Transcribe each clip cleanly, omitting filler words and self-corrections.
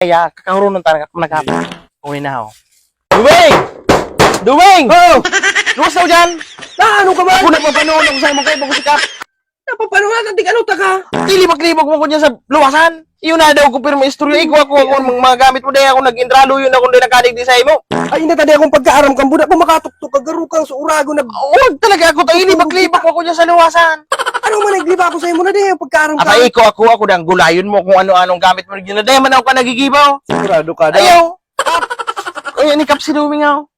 Kaya kakahuro ng tanong nagkap. Uwi na ako. Duwing! Duwing! Oh! Luwas na dyan! Na, ano ka ba? Ako nagpapanood ako sa'yo mga kaiba ko si Kap. Napapanood natin ano ta ka? Ilibag-libag mo ko dyan sa luwasan. Iyon na daw ko pero may istorya. Ako mga gamit mo dahil ako nag-indralo yun ako din nakanig di sa'yo mo. Ay, natadi akong pagkaaram kang budak pa makatuktok kagaro kang sa urago na... Huwag talaga ako tayo. Ilibag-libag mo ko dyan sa luwasan. Ano man nagliba ako sa'yo mo na di, pagkaaram ka. Aba, ako dang gulayon mo kung ano-anong gamit mo dyan. Dahil man ako ka nagigibaw. Sigurado ka daw. Ayaw. Kap. Ay, ni Kap si Duming ako.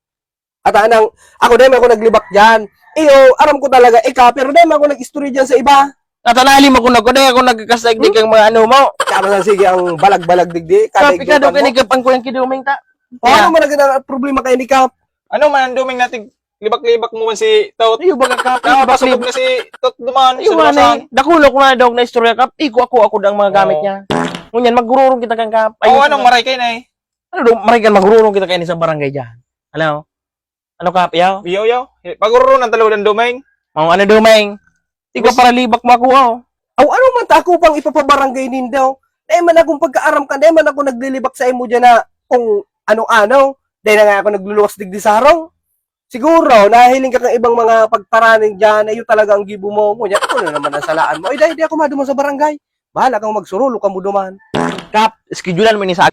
At anang, ako din ako naglibak dyan. Iyo, aram ko talaga, pero din ako nag-istorya dyan sa iba. Natanali mo ko na ko dahil ako nagkasagdig ang mga ano mo. Kama lang sige ang balag-balag digdi. Kap, ikaw daw kanigapang ko yung kiduming ta. Ano man ang problema kay ni Kap? Ano man ang duming natin libak-libak mo man si Tot. Ayaw baga Kap. Nakapasubog na si Tot duman sa Ayaw man luwasan. eh. Dakulo ko na daw na istorya Kap. Ako dang mga gamit niya. Ngunyan, magururong kita kang Kap. Oo, anong maray kayo na eh? Ano daw, marikan magururong kita kayo sa barangay dyan. Ano? Ano Kap, yaw? Yaw. Pagururo ng talo ng duming. Ano Duming? Ikaw para libak mo ako, oh. Aw, ano man ta ako pang ipapabarangay nin daw. Dahil man akong pagkaaram ka, dahil man ako naglilibak sa imo dyan na kung ano-ano. Dahil na nga ako nagluluwas digdi sa harong. Siguro, nahiling ka kang ibang mga pagtaraning dyan, ayo talaga ang gibo mo. Ngunyan, ako na naman ang salaan mo. Ay, dahil di ako maduman sa barangay. Bahala kang magsurulo ka mo duman. Kap, schedulean mo ni sa